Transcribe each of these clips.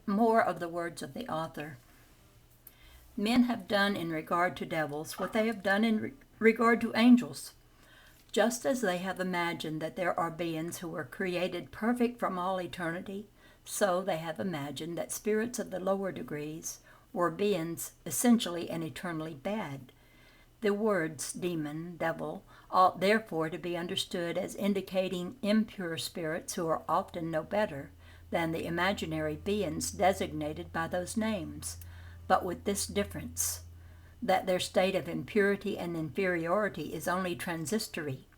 more of the words of the author. Men have done in regard to devils what they have done in regard to angels. Just as they have imagined that there are beings who were created perfect from all eternity, so they have imagined that spirits of the lower degrees were beings essentially and eternally bad. The words demon, devil, ought therefore to be understood as indicating impure spirits who are often no better than the imaginary beings designated by those names, but with this difference, that their state of impurity and inferiority is only transitory.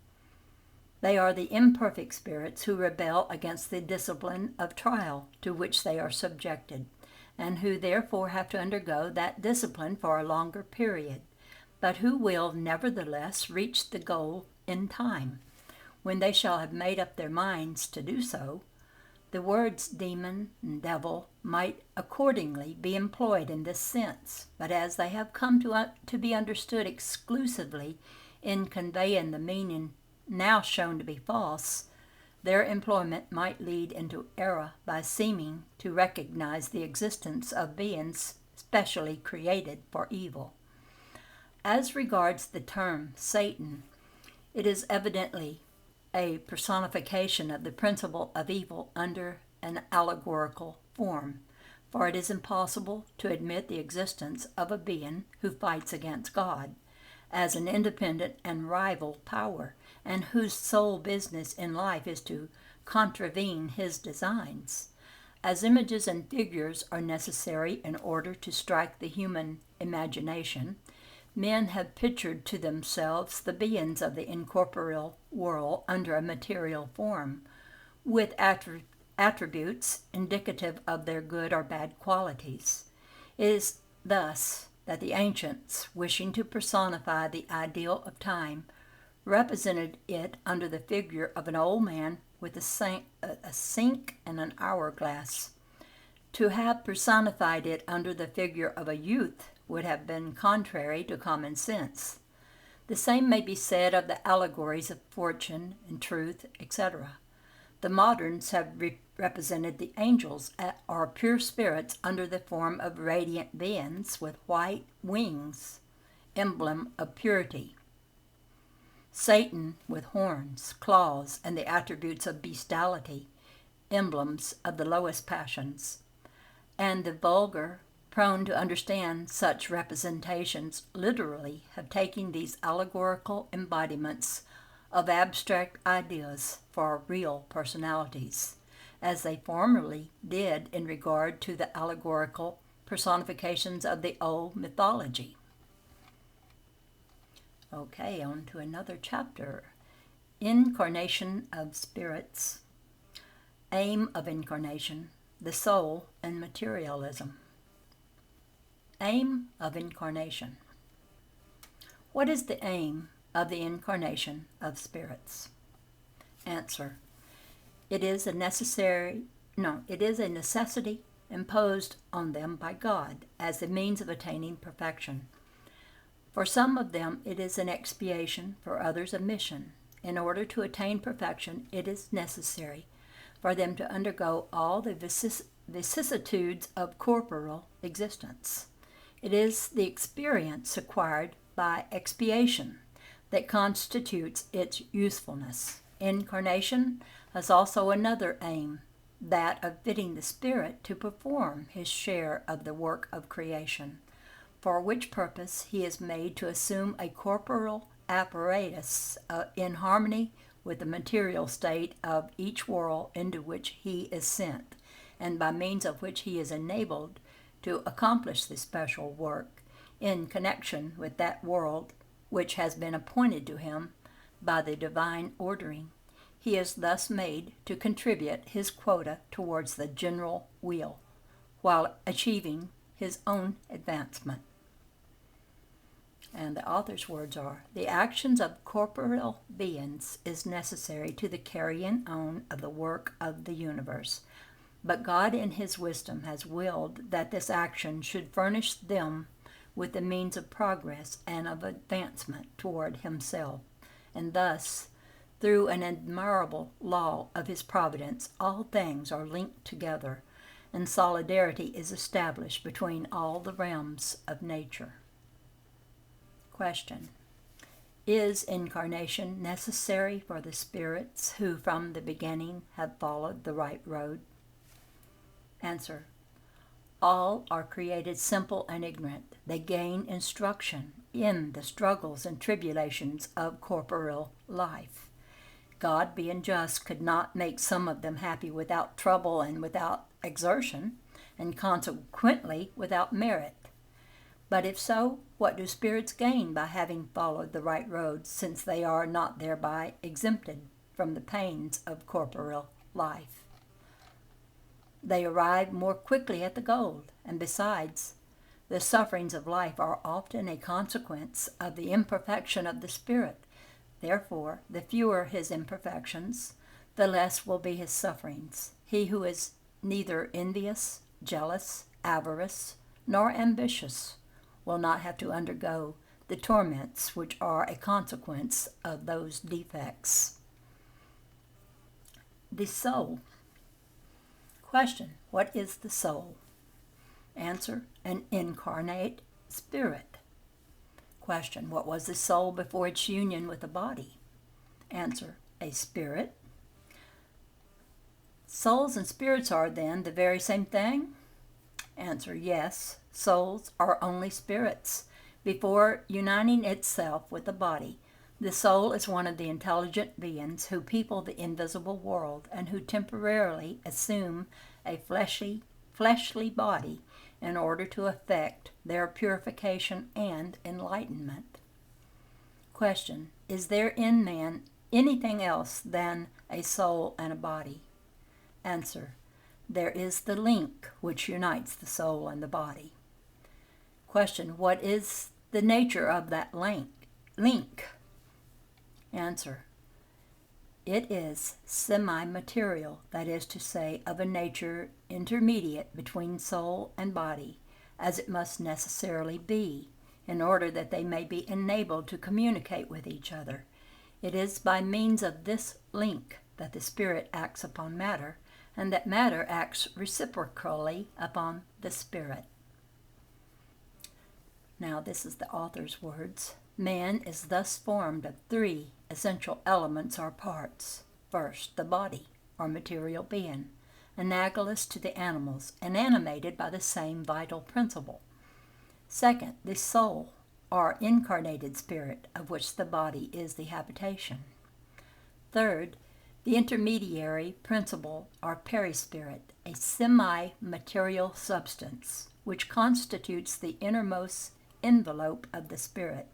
They are the imperfect spirits who rebel against the discipline of trial to which they are subjected, and who therefore have to undergo that discipline for a longer period, but who will nevertheless reach the goal in time, when they shall have made up their minds to do so. The words demon and devil might accordingly be employed in this sense, but as they have come to be understood exclusively in conveying the meaning now shown to be false, their employment might lead into error by seeming to recognize the existence of beings specially created for evil. As regards the term Satan, it is evidently a personification of the principle of evil under an allegorical form, for it is impossible to admit the existence of a being who fights against God as an independent and rival power, and whose sole business in life is to contravene his designs. As images and figures are necessary in order to strike the human imagination, men have pictured to themselves the beings of the incorporeal world under a material form, with attributes indicative of their good or bad qualities. It is thus that the ancients, wishing to personify the ideal of time, represented it under the figure of an old man with a sink and an hourglass. To have personified it under the figure of a youth would have been contrary to common sense. The same may be said of the allegories of fortune and truth, etc. The moderns have represented the angels or pure spirits under the form of radiant beings with white wings, emblem of purity. Satan with horns, claws, and the attributes of bestiality, emblems of the lowest passions. And the vulgar, prone to understand such representations literally, have taken these allegorical embodiments of abstract ideas for real personalities, as they formerly did in regard to the allegorical personifications of the old mythology. Okay, on to another chapter. Incarnation of spirits. Aim of incarnation, the soul and materialism. Aim of incarnation. What is the aim of the incarnation of spirits? Answer. It is a necessity imposed on them by God as the means of attaining perfection. For some of them it is an expiation, for others a mission. In order to attain perfection, it is necessary for them to undergo all the vicissitudes of corporal existence. It is the experience acquired by expiation that constitutes its usefulness. Incarnation has also another aim, that of fitting the spirit to perform his share of the work of creation, for which purpose he is made to assume a corporal apparatus in harmony with the material state of each world into which he is sent, and by means of which he is enabled to accomplish this special work in connection with that world which has been appointed to him by the divine ordering. He is thus made to contribute his quota towards the general weal, while achieving his own advancement. And the author's words are, the actions of corporeal beings is necessary to the carrying on of the work of the universe. But God in his wisdom has willed that this action should furnish them with the means of progress and of advancement toward himself. And thus, through an admirable law of his providence, all things are linked together, and solidarity is established between all the realms of nature. Question: is incarnation necessary for the spirits who from the beginning have followed the right road? Answer: all are created simple and ignorant. They gain instruction in the struggles and tribulations of corporeal life. God, being just, could not make some of them happy without trouble and without exertion, and consequently without merit. But if so, what do spirits gain by having followed the right road, since they are not thereby exempted from the pains of corporeal life? They arrive more quickly at the goal, and besides, the sufferings of life are often a consequence of the imperfection of the spirit. Therefore, the fewer his imperfections, the less will be his sufferings. He who is neither envious, jealous, avarice, nor ambitious will not have to undergo the torments which are a consequence of those defects. The soul. Question: what is the soul? Answer: an incarnate spirit. Question: what was the soul before its union with the body? Answer: a spirit. Souls and spirits are then the very same thing? Answer: yes, souls are only spirits. Before uniting itself with the body, the soul is one of the intelligent beings who people the invisible world and who temporarily assume a fleshly body in order to effect their purification and enlightenment. Question: is there in man anything else than a soul and a body? Answer: there is the link which unites the soul and the body. Question: what is the nature of that link? Answer: it is semi-material, that is to say, of a nature intermediate between soul and body, as it must necessarily be, in order that they may be enabled to communicate with each other. It is by means of this link that the spirit acts upon matter, and that matter acts reciprocally upon the spirit. Now this is the author's words. Man is thus formed of three essential elements or parts. First, the body, or material being, analogous to the animals and animated by the same vital principle. Second, the soul, or incarnated spirit, of which the body is the habitation. Third, the intermediary principle, or perispirit, a semi-material substance, which constitutes the innermost envelope of the spirit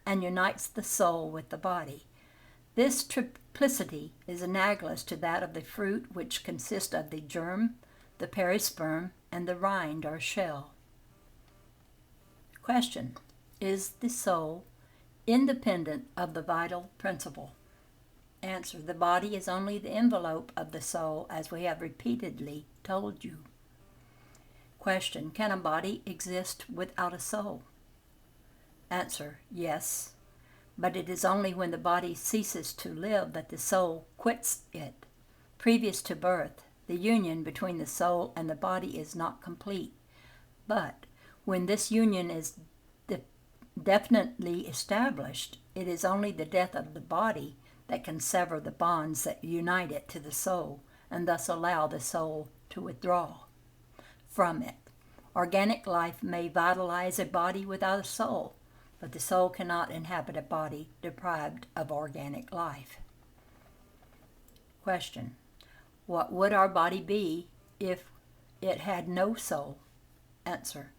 and unites the soul with the body. This triplicity is analogous to that of the fruit, which consists of the germ, the perisperm, and the rind or shell. Question: is the soul independent of the vital principle? Answer: the body is only the envelope of the soul, as we have repeatedly told you. Question: can a body exist without a soul? Answer: yes, but it is only when the body ceases to live that the soul quits it. Previous to birth, the union between the soul and the body is not complete, but when this union is definitely established, it is only the death of the body that can sever the bonds that unite it to the soul, and thus allow the soul to withdraw from it. Organic life may vitalize a body without a soul, but the soul cannot inhabit a body deprived of organic life. Question: what would our body be if it had no soul? Answer: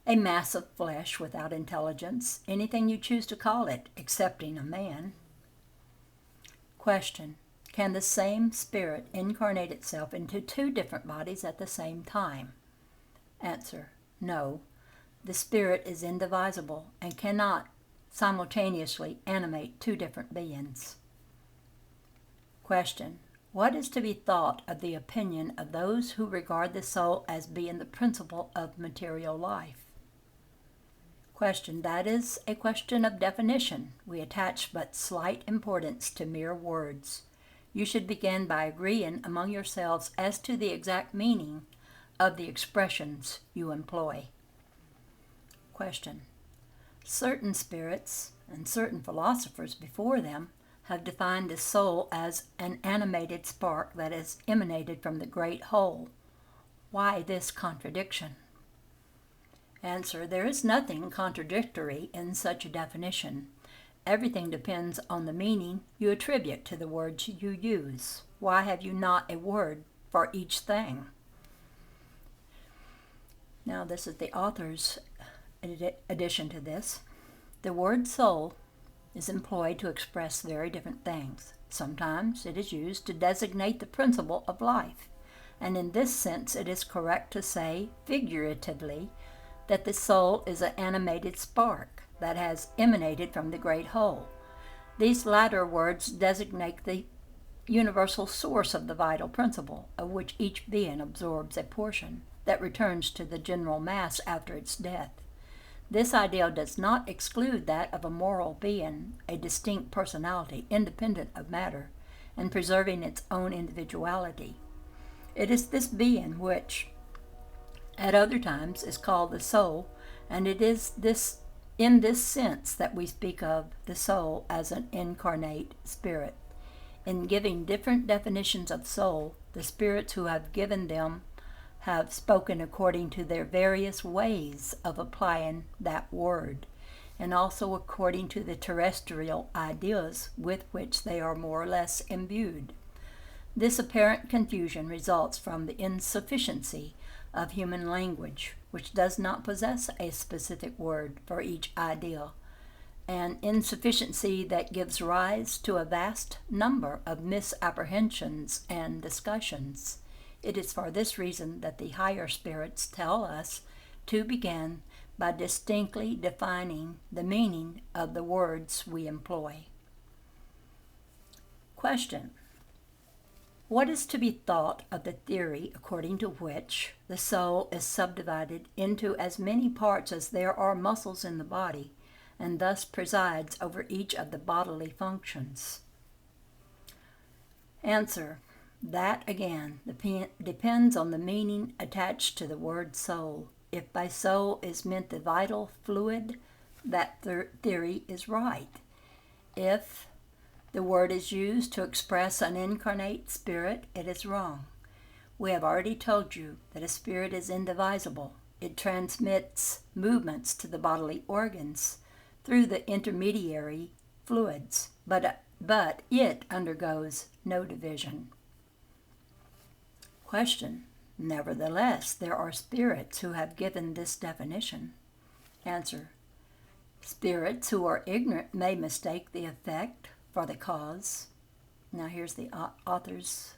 a mass of flesh without intelligence, anything you choose to call it, excepting a man. Question: can the same spirit incarnate itself into two different bodies at the same time? Answer: no. The spirit is indivisible and cannot simultaneously animate two different beings. Question: what is to be thought of the opinion of those who regard the soul as being the principle of material life? Question: that is a question of definition. We attach but slight importance to mere words. You should begin by agreeing among yourselves as to the exact meaning of the expressions you employ. Question. Certain spirits and certain philosophers before them have defined the soul as an animated spark that has emanated from the great whole. Why this contradiction? Answer. There is nothing contradictory in such a definition. Everything depends on the meaning you attribute to the words you use. Why have you not a word for each thing? Now, this is the author's addition to this. The word soul is employed to express very different things. Sometimes it is used to designate the principle of life, and in this sense it is correct to say, figuratively, that the soul is an animated spark that has emanated from the great whole. These latter words designate the universal source of the vital principle, of which each being absorbs a portion that returns to the general mass after its death. This ideal does not exclude that of a moral being, a distinct personality, independent of matter, and preserving its own individuality. It is this being which, at other times, is called the soul, and it is in this sense that we speak of the soul as an incarnate spirit. In giving different definitions of soul, the spirits who have given them have spoken according to their various ways of applying that word, and also according to the terrestrial ideas with which they are more or less imbued. This apparent confusion results from the insufficiency of human language, which does not possess a specific word for each idea, an insufficiency that gives rise to a vast number of misapprehensions and discussions. It is for this reason that the higher spirits tell us to begin by distinctly defining the meaning of the words we employ. Question. What is to be thought of the theory according to which the soul is subdivided into as many parts as there are muscles in the body, and thus presides over each of the bodily functions? Answer. That, again, depends on the meaning attached to the word soul. If by soul is meant the vital fluid, that theory is right. If the word is used to express an incarnate spirit, it is wrong. We have already told you that a spirit is indivisible. It transmits movements to the bodily organs through the intermediary fluids, but it undergoes no division. Question. Nevertheless, there are spirits who have given this definition. Answer. Spirits who are ignorant may mistake the effect for the cause. Now here's the author's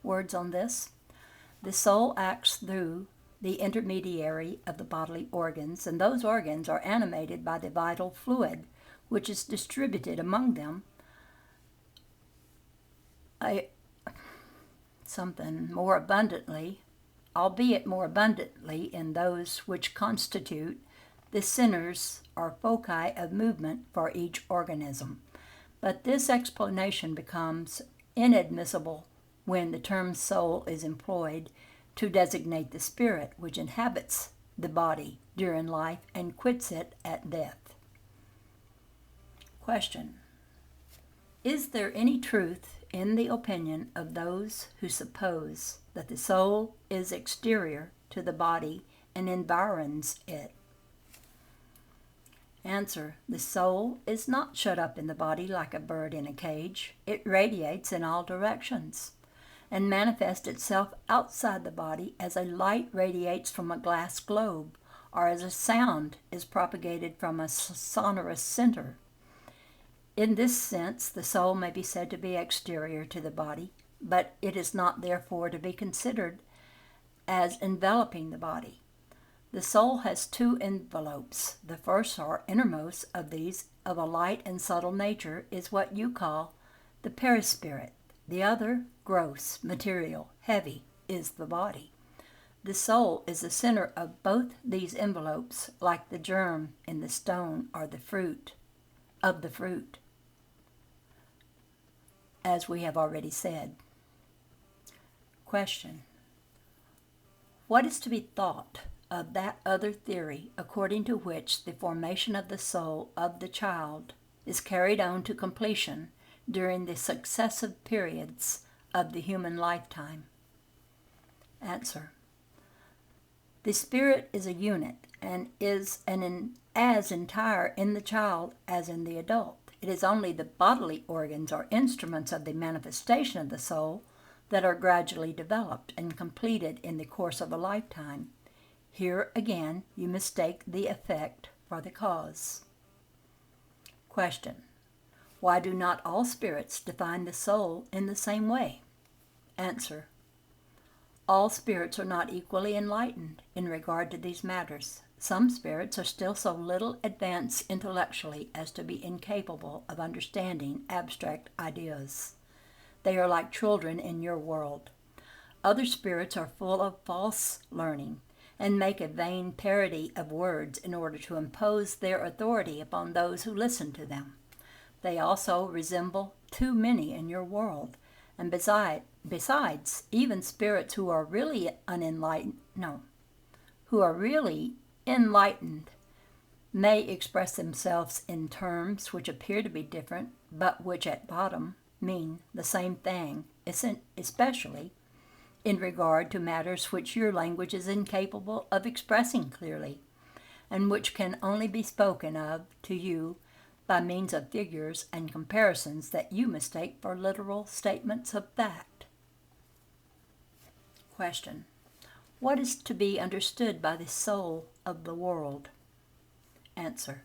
words on this. The soul acts through the intermediary of the bodily organs, and those organs are animated by the vital fluid, which is distributed among them something more abundantly, albeit more abundantly in those which constitute the centers or foci of movement for each organism. But this explanation becomes inadmissible when the term soul is employed to designate the spirit which inhabits the body during life and quits it at death. Question. Is there any truth in the opinion of those who suppose that the soul is exterior to the body and environs it? Answer. The soul is not shut up in the body like a bird in a cage. It radiates in all directions and manifests itself outside the body as a light radiates from a glass globe, or as a sound is propagated from a sonorous center. In this sense, the soul may be said to be exterior to the body, but it is not therefore to be considered as enveloping the body. The soul has two envelopes. The first or innermost of these, of a light and subtle nature, is what you call the perispirit. The other, gross, material, heavy, is the body. The soul is the center of both these envelopes, like the germ in the stone or the fruit of the fruit, as we have already said. Question. What is to be thought of that other theory according to which the formation of the soul of the child is carried on to completion during the successive periods of the human lifetime? Answer. The spirit is a unit and is as entire in the child as in the adult. It is only the bodily organs or instruments of the manifestation of the soul that are gradually developed and completed in the course of a lifetime. Here again you mistake the effect for the cause. Question. Why do not all spirits define the soul in the same way? Answer. All spirits are not equally enlightened in regard to these matters. Some spirits are still so little advanced intellectually as to be incapable of understanding abstract ideas. They are like children in your world. Other spirits are full of false learning and make a vain parody of words in order to impose their authority upon those who listen to them. They also resemble too many in your world, and besides, even spirits who are really enlightened may express themselves in terms which appear to be different, but which at bottom mean the same thing, especially in regard to matters which your language is incapable of expressing clearly, and which can only be spoken of to you by means of figures and comparisons that you mistake for literal statements of fact. Question. What is to be understood by the soul of the world? Answer.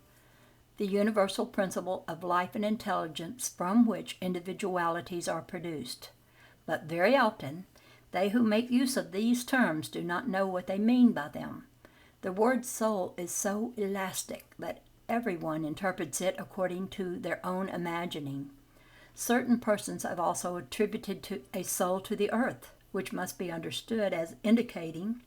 The universal principle of life and intelligence from which individualities are produced. But very often, they who make use of these terms do not know what they mean by them. The word soul is so elastic that everyone interprets it according to their own imagining. Certain persons have also attributed a soul to the earth, which must be understood as indicating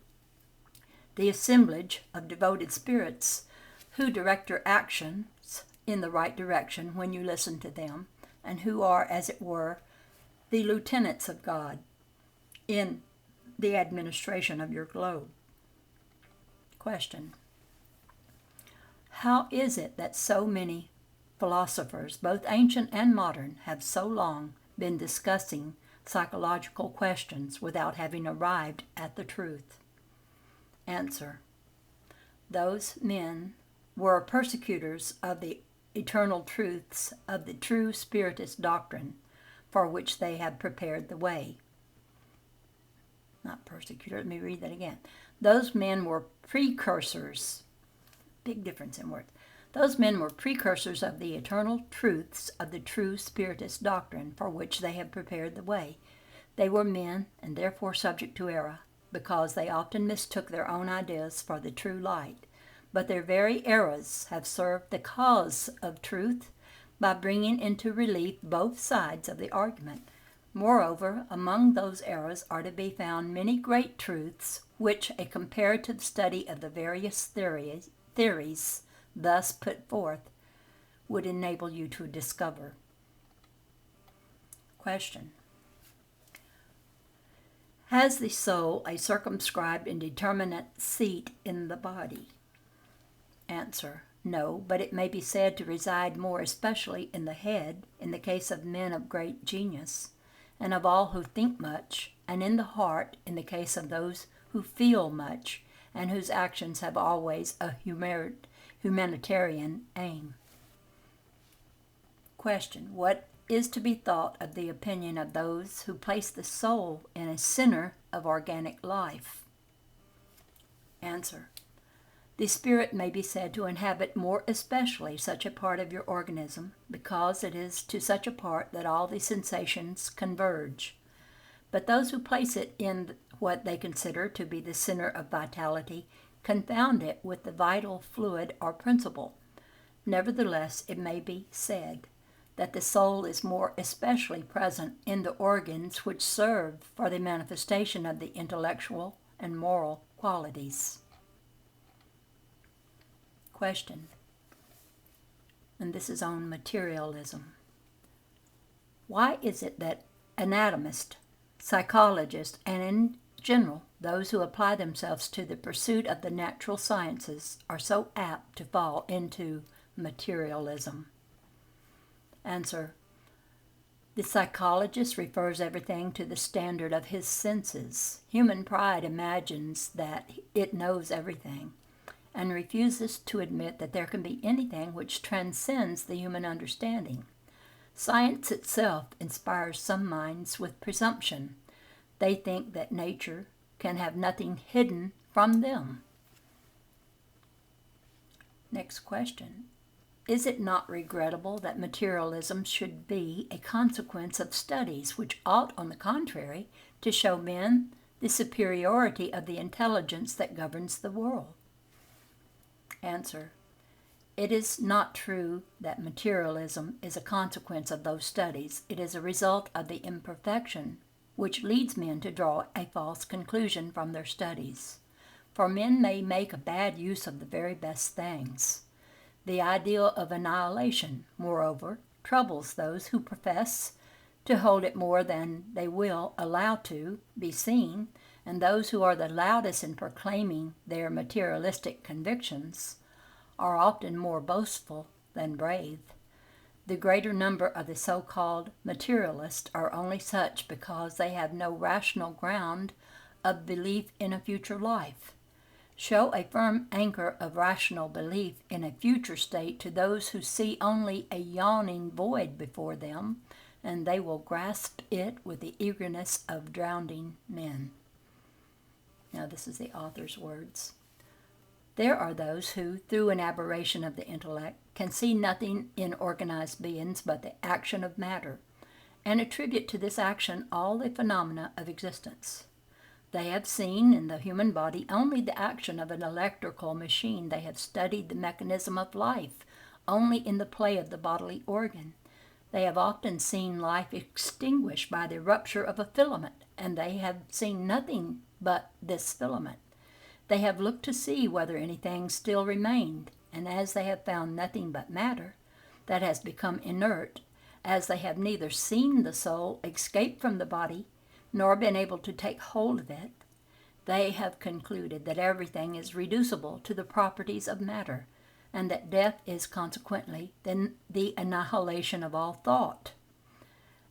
the assemblage of devoted spirits who direct your actions in the right direction when you listen to them, and who are, as it were, the lieutenants of God in the administration of your globe. Question. How is it that so many philosophers, both ancient and modern, have so long been discussing psychological questions without having arrived at the truth? Answer. Those men were persecutors of the eternal truths of the true Spiritist doctrine, for which they had prepared the way. Not persecutor, let me read that again. Those men were precursors. Big difference in words. Those men were precursors of the eternal truths of the true Spiritist doctrine, for which they had prepared the way. They were men, and therefore subject to error, because they often mistook their own ideas for the true light. But their very errors have served the cause of truth by bringing into relief both sides of the argument. Moreover, among those errors are to be found many great truths, which a comparative study of the various theories thus put forth would enable you to discover. Question. Has the soul a circumscribed and determinate seat in the body? Answer. No, but it may be said to reside more especially in the head, in the case of men of great genius, and of all who think much, and in the heart, in the case of those who feel much, and whose actions have always a humanitarian aim. Question. What is to be thought of the opinion of those who place the soul in a center of organic life? Answer. The spirit may be said to inhabit more especially such a part of your organism, because it is to such a part that all the sensations converge. But those who place it in what they consider to be the center of vitality confound it with the vital fluid or principle. Nevertheless, it may be said that the soul is more especially present in the organs which serve for the manifestation of the intellectual and moral qualities. Question, and this is on materialism. Why is it that anatomists, psychologists, and in general, those who apply themselves to the pursuit of the natural sciences are so apt to fall into materialism. Answer. The psychologist refers everything to the standard of his senses. Human pride imagines that it knows everything and refuses to admit that there can be anything which transcends the human understanding. Science itself inspires some minds with presumption. They think that nature can have nothing hidden from them. Next question. Is it not regrettable that materialism should be a consequence of studies which ought, on the contrary, to show men the superiority of the intelligence that governs the world? Answer. It is not true that materialism is a consequence of those studies. It is a result of the imperfection which leads men to draw a false conclusion from their studies. For men may make a bad use of the very best things. The ideal of annihilation, moreover, troubles those who profess to hold it more than they will allow to be seen, and those who are the loudest in proclaiming their materialistic convictions are often more boastful than brave. The greater number of the so-called materialists are only such because they have no rational ground of belief in a future life. Show a firm anchor of rational belief in a future state to those who see only a yawning void before them, and they will grasp it with the eagerness of drowning men. Now this is the author's words. There are those who, through an aberration of the intellect, can see nothing in organized beings but the action of matter, and attribute to this action all the phenomena of existence. They have seen in the human body only the action of an electrical machine. They have studied the mechanism of life only in the play of the bodily organ. They have often seen life extinguished by the rupture of a filament, and they have seen nothing but this filament. They have looked to see whether anything still remained, and as they have found nothing but matter that has become inert, as they have neither seen the soul escape from the body nor been able to take hold of it, they have concluded that everything is reducible to the properties of matter, and that death is consequently the annihilation of all thought.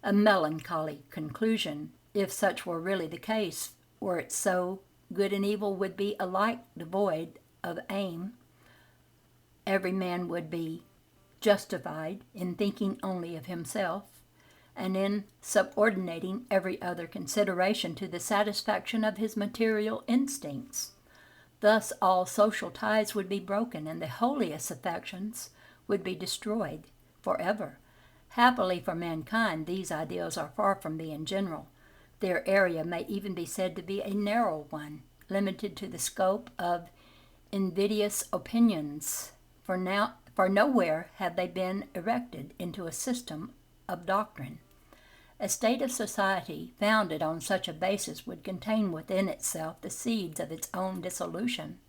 A melancholy conclusion, if such were really the case. Were it so, good and evil would be alike devoid of aim. Every man would be justified in thinking only of himself, and in subordinating every other consideration to the satisfaction of his material instincts. Thus all social ties would be broken, and the holiest affections would be destroyed forever. Happily for mankind, these ideals are far from being general. Their area may even be said to be a narrow one, limited to the scope of invidious opinions, for nowhere have they been erected into a system of doctrine. A state of society founded on such a basis would contain within itself the seeds of its own dissolution,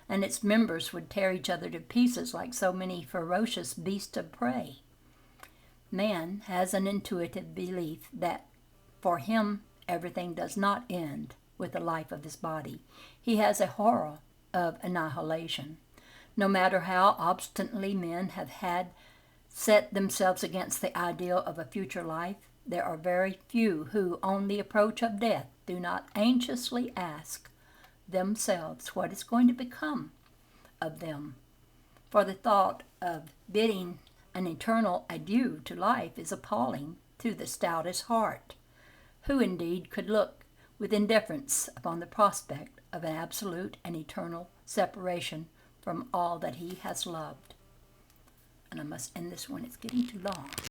and its members would tear each other to pieces like so many ferocious beasts of prey. Man has an intuitive belief that for him everything does not end with the life of his body. He has a horror of annihilation. No matter how obstinately men have had set themselves against the ideal of a future life, there are very few who, on the approach of death, do not anxiously ask themselves what is going to become of them. For the thought of bidding an eternal adieu to life is appalling to the stoutest heart. Who indeed could look with indifference upon the prospect of an absolute and eternal separation from all that he has loved? And I must end this one. It's getting too long.